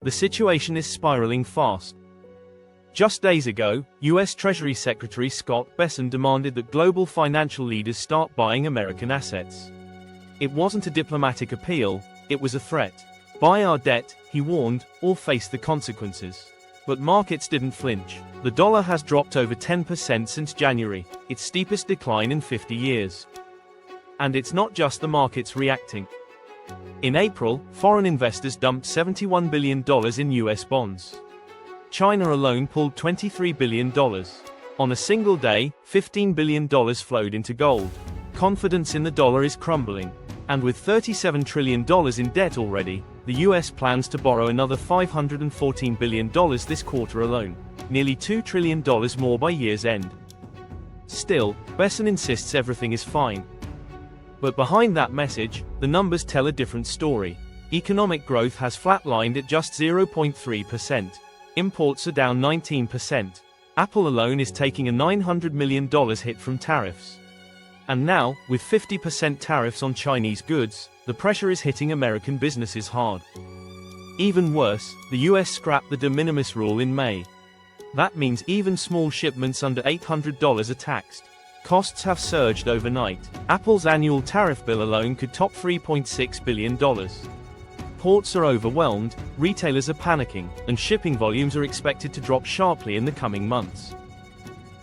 The situation is spiraling fast. Just days ago, U.S. Treasury Secretary Scott Bessent demanded that global financial leaders start buying American assets. It wasn't a diplomatic appeal, it was a threat. Buy our debt, he warned, or face the consequences. But markets didn't flinch. The dollar has dropped over 10% since January, its steepest decline in 50 years. And it's not just the markets reacting. In April, foreign investors dumped $71 billion in U.S. bonds. China alone pulled $23 billion. On a single day, $15 billion flowed into gold. Confidence in the dollar is crumbling. And with $37 trillion in debt already, the U.S. plans to borrow another $514 billion this quarter alone, nearly $2 trillion more by year's end. Still, Bessent insists everything is fine. But behind that message, the numbers tell a different story. Economic growth has flatlined at just 0.3%. Imports are down 19%. Apple alone is taking a $900 million hit from tariffs. And now, with 50% tariffs on Chinese goods, the pressure is hitting American businesses hard. Even worse, the US scrapped the de minimis rule in May. That means even small shipments under $800 are taxed. Costs have surged overnight. Apple's annual tariff bill alone could top $3.6 billion. Ports are overwhelmed, retailers are panicking, and shipping volumes are expected to drop sharply in the coming months.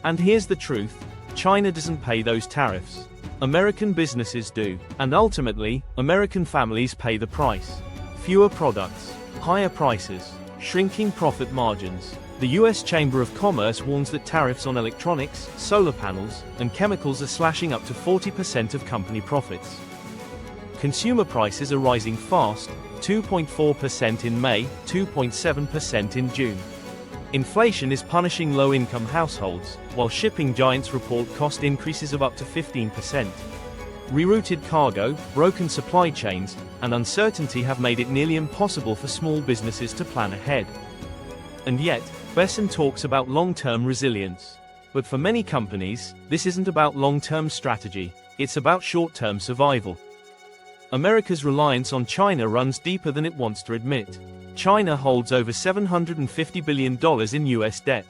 And here's the truth. China doesn't pay those tariffs. American businesses do, and ultimately, American families pay the price. Fewer products, higher prices, shrinking profit margins. The U.S. Chamber of Commerce warns that tariffs on electronics, solar panels, and chemicals are slashing up to 40% of company profits. Consumer prices are rising fast, 2.4% in May, 2.7% in June. Inflation is punishing low-income households, while shipping giants report cost increases of up to 15%. Rerouted cargo, broken supply chains, and uncertainty have made it nearly impossible for small businesses to plan ahead. And yet, Bessent talks about long-term resilience. But for many companies, this isn't about long-term strategy, it's about short-term survival. America's reliance on China runs deeper than it wants to admit. China holds over $750 billion in U.S. debt.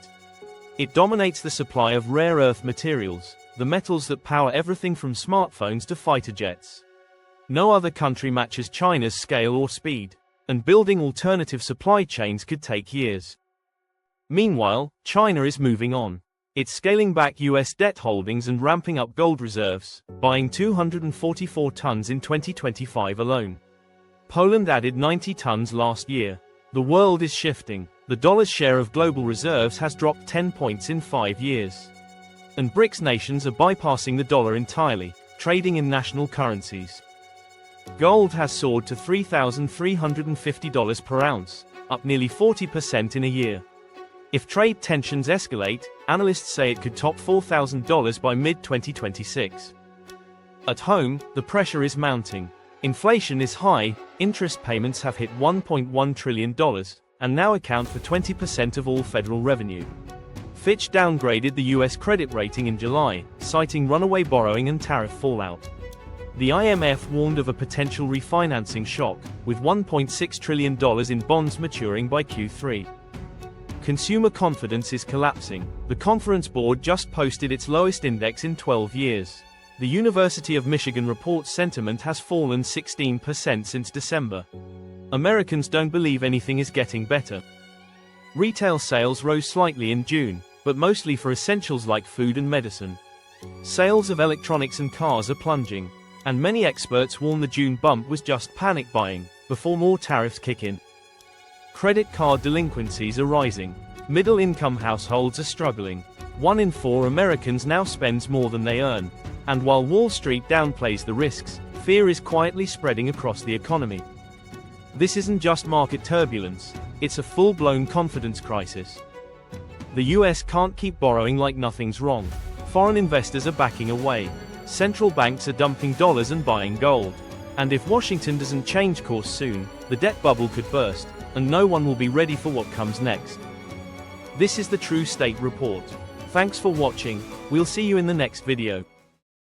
It dominates the supply of rare earth materials, the metals that power everything from smartphones to fighter jets. No other country matches China's scale or speed, and building alternative supply chains could take years. Meanwhile, China is moving on. It's scaling back U.S. debt holdings and ramping up gold reserves, buying 244 tons in 2025 alone. Poland added 90 tons last year. The world is shifting. The dollar's share of global reserves has dropped 10 points in 5 years. And BRICS nations are bypassing the dollar entirely, trading in national currencies. Gold has soared to $3,350 per ounce, up nearly 40% in a year. If trade tensions escalate, analysts say it could top $4,000 by mid-2026. At home, the pressure is mounting. Inflation is high, interest payments have hit $1.1 trillion, and now account for 20% of all federal revenue. Fitch downgraded the U.S. credit rating in July, citing runaway borrowing and tariff fallout. The IMF warned of a potential refinancing shock, with $1.6 trillion in bonds maturing by Q3. Consumer confidence is collapsing. The Conference Board just posted its lowest index in 12 years. The University of Michigan reports sentiment has fallen 16% since December. Americans don't believe anything is getting better. Retail sales rose slightly in June, but mostly for essentials like food and medicine. Sales of electronics and cars are plunging, and many experts warn the June bump was just panic buying, before more tariffs kick in. Credit card delinquencies are rising. Middle-income households are struggling. 1 in 4 Americans now spends more than they earn. And while Wall Street downplays the risks, fear is quietly spreading across the economy. This isn't just market turbulence, it's a full-blown confidence crisis. The US can't keep borrowing like nothing's wrong. Foreign investors are backing away. Central banks are dumping dollars and buying gold. And if Washington doesn't change course soon, the debt bubble could burst, and no one will be ready for what comes next. This is the True State Report. Thanks for watching. We'll see you in the next video.